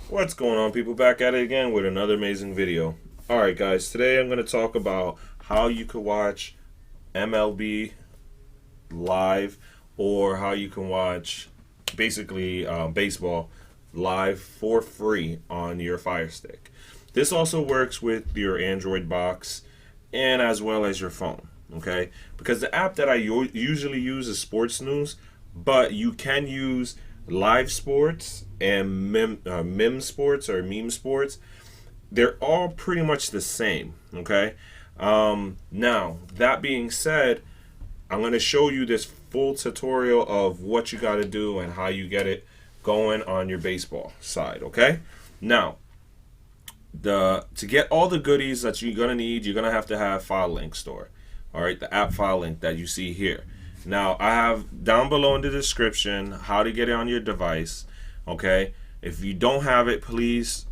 What's going on, people? Back at it again with another amazing video. Alright guys, today I'm going to talk about how you can watch MLB live, or how you can watch basically baseball live for free on your Firestick. This also works with your Android box and as well as your phone, okay? Because the app that I usually use is Sports News, but you can use LiveSports and Mem Sports or Meme Sports. They're all pretty much the same, okay? Now, that being said, I'm going to show you this full tutorial of what you got to do and how you get it going on your baseball side, okay? Now, to get all the goodies that you're going to need, you're going to have Filelinked store. All right, the app Filelinked that you see here. Now, I have down below in the description how to get it on your device, okay? If you don't have it, please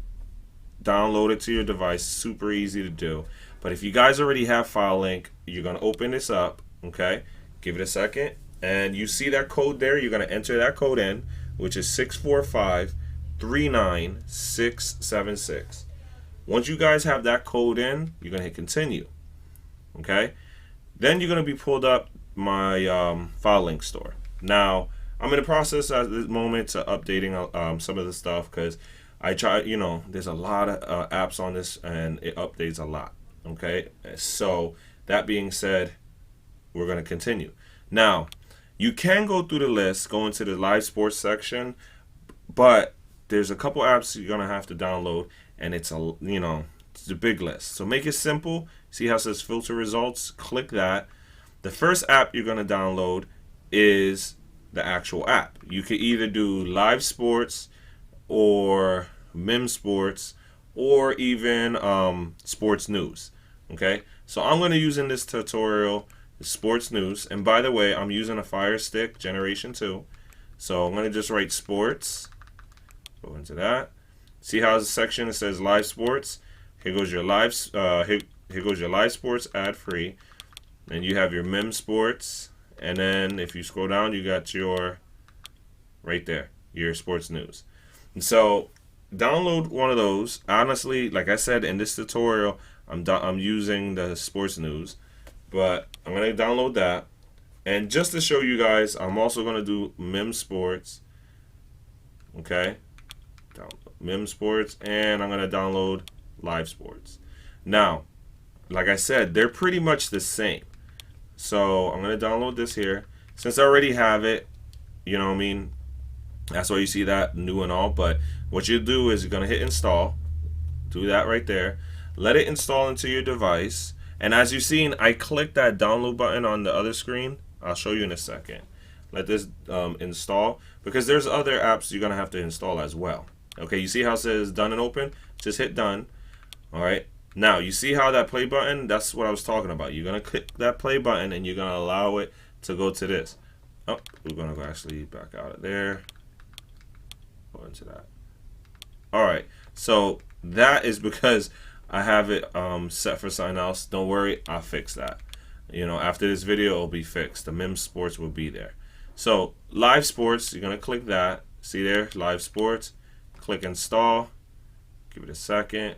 download it to your device. Super easy to do. But if you guys already have Filelinked, you're going to open this up, okay? Give it a second. And you see that code there. You're going to enter that code in, which is 645-39676. Once you guys have that code in, you're going to hit continue, okay? Then you're going to be pulled up my Filelinked store. Now, I'm in the process at this moment to updating some of the stuff because I try, there's a lot of apps on this and it updates a lot, okay? So, that being said, we're going to continue. Now, you can go through the list, go into the LiveSports section, but there's a couple apps you're going to have to download, and it's it's a big list. So make it simple. See how it says filter results? Click that. The first app you're going to download is the actual app. You can either do LiveSports or Mem Sports or even Sports News. Okay, so I'm going to use in this tutorial Sports News. And by the way, I'm using a Fire Stick Generation 2. So I'm going to just write sports. Go into that. See how the section it says Live Sports. Here goes your here goes your Live Sports ad free. And you have your Mem Sports. And then if you scroll down, you got your right there, your Sports News. And so download one of those. Honestly, like I said in this tutorial, I'm using the Sports News, but I'm gonna download that. And just to show you guys, I'm also gonna do Mem Sports. Okay. Mem Sports, and I'm going to download Live Sports. Now, like I said, they're pretty much the same. So I'm going to download this here. Since I already have it, you know what I mean? That's why you see that new and all. But what you do is you're going to hit install. Do that right there. Let it install into your device. And as you've seen, I clicked that download button on the other screen. I'll show you in a second. Let this install, because there's other apps you're going to have to install as well. Okay, you see how it says done and open? Just hit done. Alright, now you see how that play button, that's what I was talking about. You're going to click that play button and you're going to allow it to go to this. Oh, we're going to go actually back out of there. Go into that. Alright, so that is because I have it set for something else. Don't worry, I'll fix that. After this video, it'll be fixed. The Mem Sports will be there. So, Live Sports, you're going to click that. See there, Live Sports. Click install. Give it a second.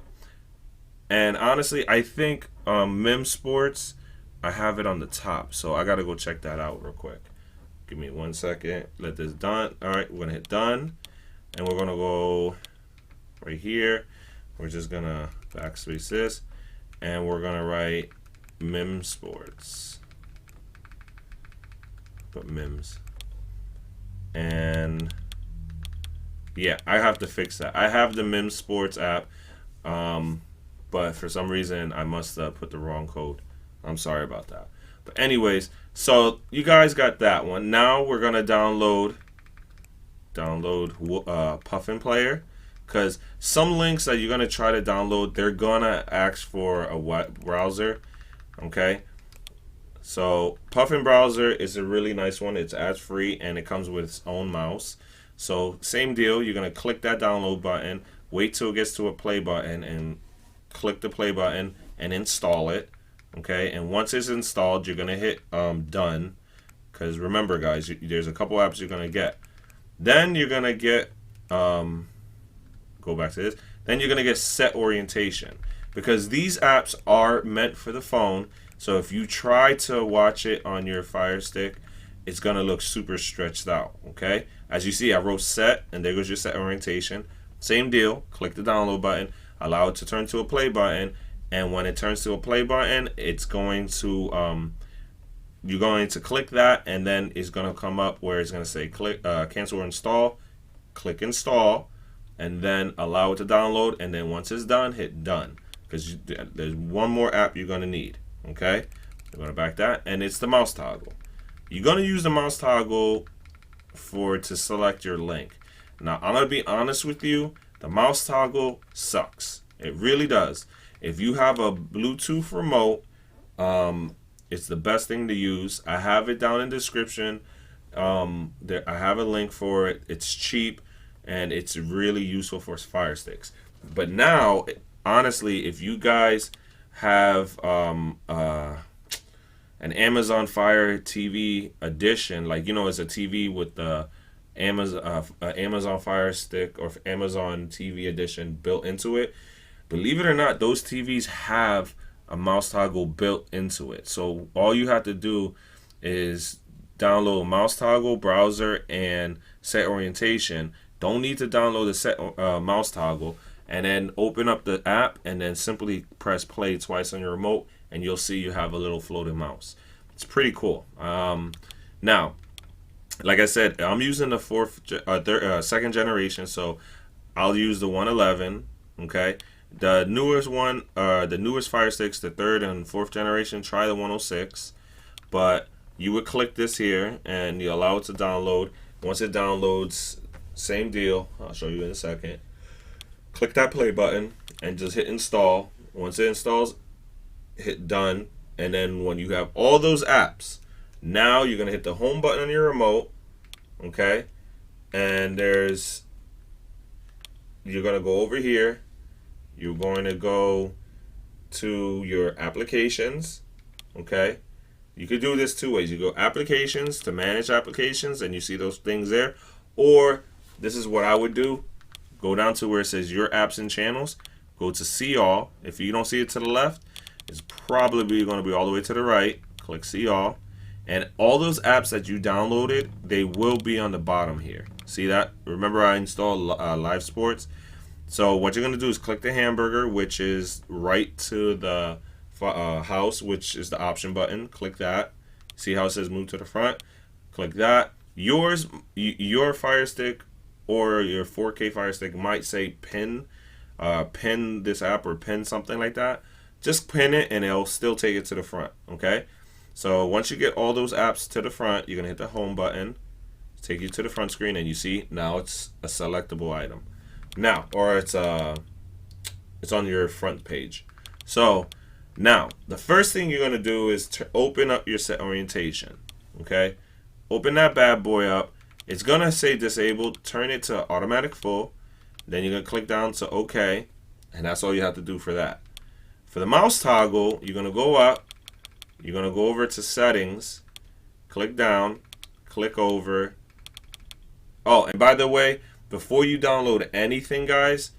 And honestly, I think Mem Sports, I have it on the top. So I got to go check that out real quick. Give me 1 second. Let this done. All right, we're going to hit done. And we're going to go right here. We're just going to backspace this. And we're going to write Mem Sports. Put Mems. And yeah, I have to fix that. I have the Mem Sports app, but for some reason I must have put the wrong code. I'm sorry about that. But anyways, so you guys got that one. Now we're gonna download Puffin Player, because some links that you're gonna try to download, they're gonna ask for a web browser. Okay. So Puffin Browser is a really nice one. It's ad free and it comes with its own mouse. So same deal, you're going to click that download button, wait till it gets to a play button and click the play button and install it. Okay, and once it's installed, you're going to hit done, because remember guys, there's a couple apps you're going to get. Then you're going to get, go go back to this. Then you're going to get set orientation, because these apps are meant for the phone. So if you try to watch it on your Fire Stick, it's going to look super stretched out, okay? As you see, I wrote set, and there goes your set orientation. Same deal. Click the download button, allow it to turn to a play button, and when it turns to a play button, it's going to you're going to click that, and then it's going to come up where it's going to say click cancel or install. Click install, and then allow it to download, and then once it's done, hit done, because there's one more app you're going to need, okay? We're going to back that, and it's the mouse toggle. You're going to use the mouse toggle to select your link. Now, I'm going to be honest with you, the mouse toggle sucks. It really does. If you have a Bluetooth remote, it's the best thing to use. I have it down in the description. I have a link for it. It's cheap, and it's really useful for Fire Sticks. But now, honestly, if you guys have an Amazon Fire TV edition, like, you know, it's a TV with the Amazon Fire Stick or Amazon TV edition built into it, believe it or not, those TVs have a mouse toggle built into it. So all you have to do is download mouse toggle, browser, and set orientation. Don't need to download the set mouse toggle, and then open up the app, and then simply press play twice on your remote, and you'll see you have a little floating mouse. It's pretty cool. Now, like I said, I'm using the second generation, so I'll use the 111. Okay, the newest one, the newest Fire Sticks, the third and fourth generation, try the 106. But you would click this here, and you allow it to download. Once it downloads, same deal. I'll show you in a second. Click that play button and just hit install. Once it installs, hit done. And then when you have all those apps, now you're going to hit the home button on your remote, okay? And you're going to go over here. You're going to go to your applications, okay? You could do this two ways. You go applications to manage applications, and you see those things there. Or this is what I would do. Go down to where it says your apps and channels. Go to see all. If you don't see it to the left, it's probably going to be all the way to the right. Click see all. And all those apps that you downloaded, they will be on the bottom here. See that? Remember I installed LiveSports? So what you're going to do is click the hamburger, which is right to the house, which is the option button. Click that. See how it says move to the front? Click that. Your Fire Stick or your 4K Fire Stick might say pin this app or pin something like that. Just pin it, and it'll still take it to the front, okay? So once you get all those apps to the front, you're going to hit the home button, take you to the front screen, and you see now it's a selectable item. Now, or it's on your front page. So now, the first thing you're going to do is to open up your set orientation, okay? Open that bad boy up. It's going to say disabled. Turn it to automatic full. Then you're going to click down to OK, and that's all you have to do for that. For the mouse toggle, you're going to go up. You're going to go over to settings. Click down. Click over. Oh, and by the way, before you download anything, guys,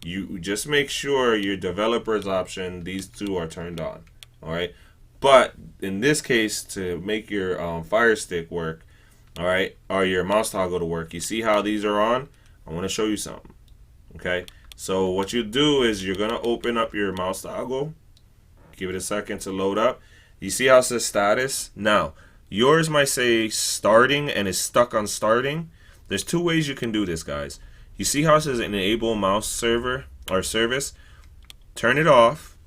you just make sure your developers option, these two are turned on. All right. But in this case, to make your Fire Stick work, all right, or your mouse toggle to work, you see how these are on? I want to show you something. Okay. So what you do is you're going to open up your mouse toggle. Give it a second to load up. You see how it says status? Now, yours might say starting and is stuck on starting. There's two ways you can do this, guys. You see how it says enable mouse server or service? Turn it off.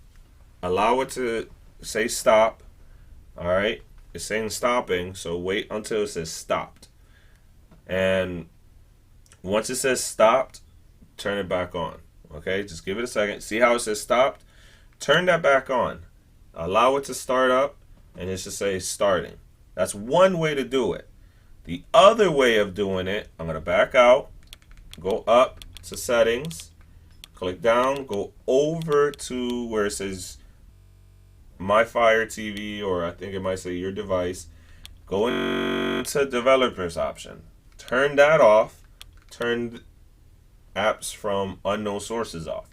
Allow it to say stop. All right. It's saying stopping, so wait until it says stopped. And once it says stopped, turn it back on. Okay, just give it a second. See how it says stopped? Turn that back on. Allow it to start up, and it should say starting. That's one way to do it. The other way of doing it, I'm going to back out, go up to settings, click down, go over to where it says My Fire TV, or I think it might say your device. Go into developers option. Turn that off. apps from unknown sources off.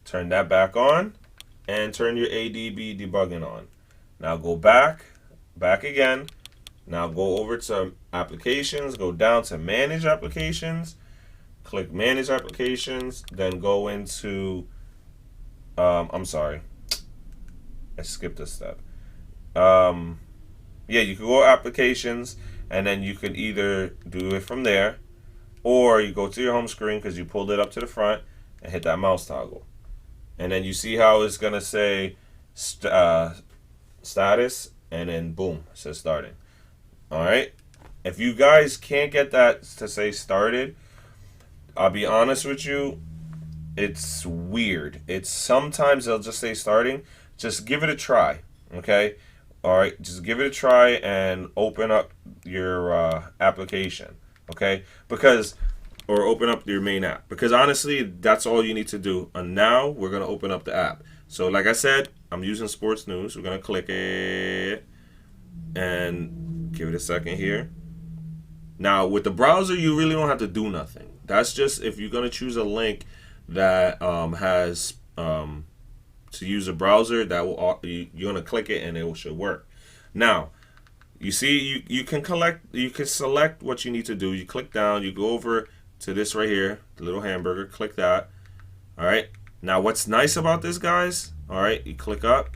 Turn that back on, and turn your ADB debugging on. Now go back again. Now go over to applications, go down to manage applications, click manage applications, then go into, I'm sorry, I skipped a step. Yeah, you can go applications, and then you can either do it from there, or you go to your home screen because you pulled it up to the front and hit that mouse toggle. And then you see how it's going to say status, and then boom, it says starting. All right. If you guys can't get that to say started, I'll be honest with you, it's weird. It's sometimes they'll just say starting. Just give it a try. Okay. All right. Just give it a try and open up your application. Okay. Or open up your main app. Because honestly, that's all you need to do. And now we're going to open up the app. So like I said, I'm using Sports News. We're going to click it and give it a second here. Now with the browser, you really don't have to do nothing. That's just if you're going to choose a link that has to use a browser, that will you're going to click it and it should work. Now, you see, you can select what you need to do. You click down, you go over to this right here, the little hamburger, click that. All right. Now what's nice about this, guys, all right, you click up,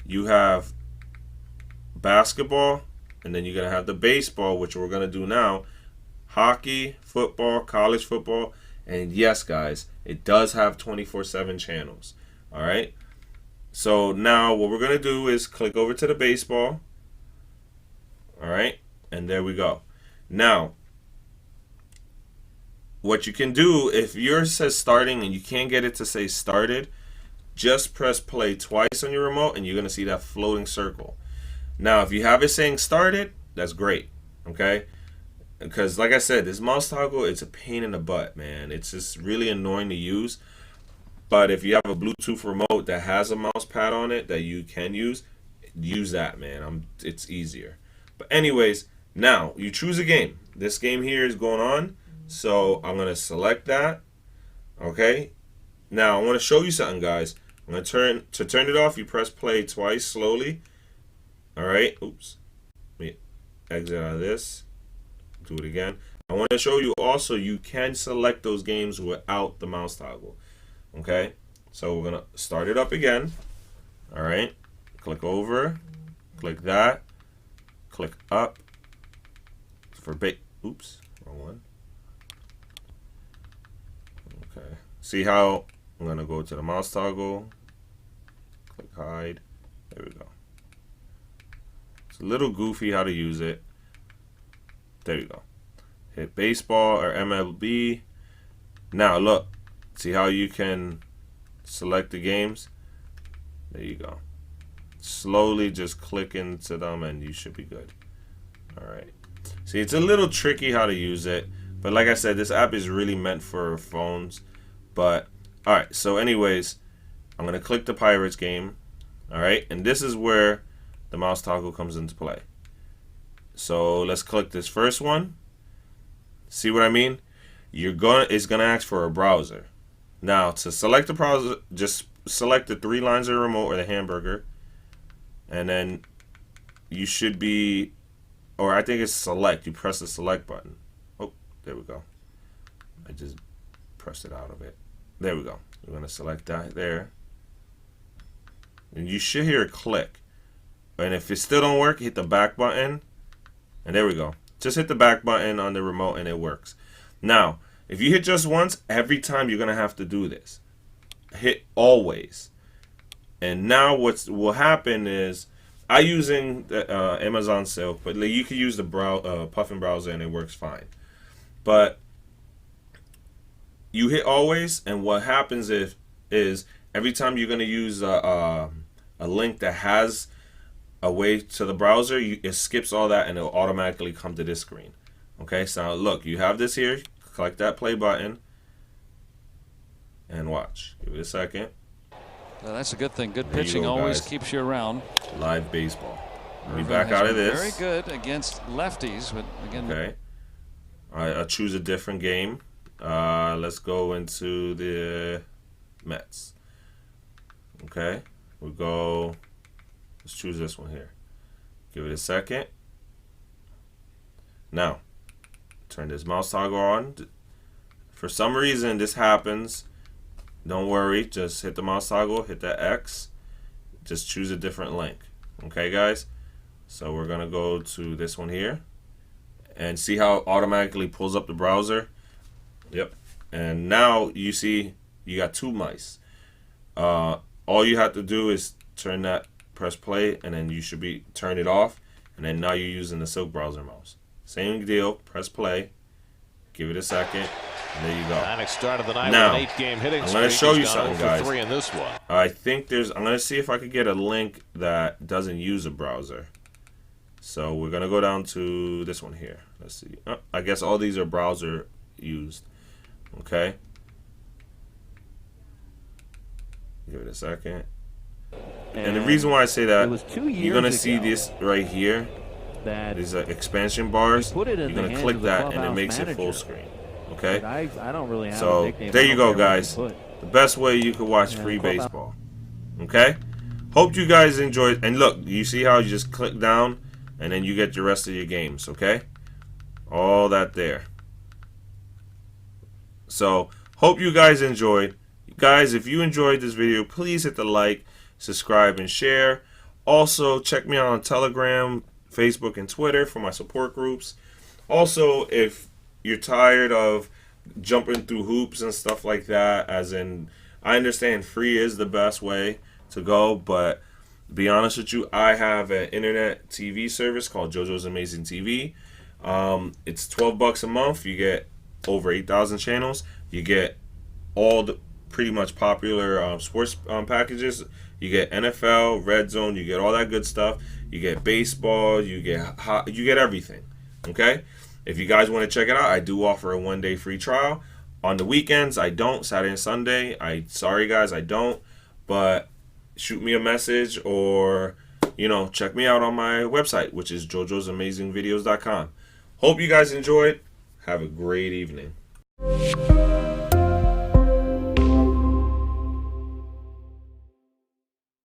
you have basketball, and then you're going to have the baseball, which we're going to do now, hockey, football, college football, and yes, guys, it does have 24/7 channels. All right. So now what we're going to do is click over to the baseball. All right. And there we go. Now, what you can do, if yours says starting and you can't get it to say started, just press play twice on your remote and you're going to see that floating circle. Now, if you have it saying started, that's great. Okay. Because like I said, this mouse toggle, it's a pain in the butt, man. It's just really annoying to use. But if you have a Bluetooth remote that has a mouse pad on it that you can use that, man. It's easier. But anyways, now you choose a game. This game here is going on. So I'm going to select that. Okay. Now I want to show you something, guys. I'm going to turn it off. You press play twice slowly. All right. Oops. Let me exit out of this. Do it again. I want to show you also you can select those games without the mouse toggle. Okay. So we're going to start it up again. All right. Click over. Click that. Click up. Oops. Wrong one. Okay. See how I'm going to go to the mouse toggle. Click hide. There we go. It's a little goofy how to use it. There you go. Hit baseball or MLB. Now look. See how you can select the games? There you go. Slowly just click into them and you should be good. Alright. See, it's a little tricky how to use it. But like I said, this app is really meant for phones. But, alright. So anyways, I'm going to click the Pirates game. Alright. And this is where the mouse toggle comes into play. So let's click this first one. See what I mean? It's gonna ask for a browser. Now to select the browser, just select the 3 lines of the remote or the hamburger, and then you should be, or I think it's select. You press the select button. Oh, there we go. I just pressed it out of it. There we go. We're gonna select that there, and you should hear a click. And if it still don't work, hit the back button. And there we go. Just hit the back button on the remote and it works. Now, if you hit just once, every time you're going to have to do this. Hit always. And now what will happen is, I'm using the Amazon Silk, but you can use the Puffin browser and it works fine. But you hit always, and what happens is every time you're going to use a link that has a way to the browser, it skips all that and it'll automatically come to this screen. Okay, so look, you have this here. Click that play button and watch. Give it a second. Well, that's a good thing. Good pitching always keeps you around. Live baseball. Let me back out of this. Very good against lefties, but again. Okay. All right, I'll choose a different game. Let's go into the Mets. Okay, we'll go. Let's choose this one here. Give it a second. Now, turn this mouse toggle on. For some reason, this happens. Don't worry. Just hit the mouse toggle, hit that X. Just choose a different link. Okay, guys? So we're going to go to this one here. And see how it automatically pulls up the browser? Yep. And now you see you got two mice. All you have to do is turn that, press play, and then you should be turn it off. And then now you're using the Silk browser mouse. Same deal. Press play. Give it a second. And there you go. Alex started the night now, with an 8-game hitting I'm going to show you something, guys. 3 in this one. I think there's. I'm going to see if I could get a link that doesn't use a browser. So we're going to go down to this one here. Let's see. Oh, I guess all these are browser used. Okay. Give it a second. And the reason why I say that, you're going to see this right here. These expansion bars. You're going to click that and it makes it full screen. Okay? I don't really have so there you go, guys. The best way you could watch free baseball. Okay? Hope you guys enjoyed. And look, you see how you just click down and then you get the rest of your games. Okay? All that there. So hope you guys enjoyed. Guys, if you enjoyed this video, please hit the like, subscribe, and share. Also, check me out on Telegram, Facebook, and Twitter for my support groups. Also, if you're tired of jumping through hoops and stuff like that, as in, I understand free is the best way to go, but to be honest with you, I have an internet TV service called Jojos Amazing TV. It's $12 a month. You get over 8,000 channels. You get all the pretty much popular sports packages. You get NFL, Red Zone, you get all that good stuff. You get baseball, you get everything. Okay? If you guys want to check it out, I do offer a 1-day free trial. On the weekends, I don't. Saturday and Sunday, sorry guys, I don't. But shoot me a message or, check me out on my website, which is jojosamazingvideos.com. Hope you guys enjoyed. Have a great evening.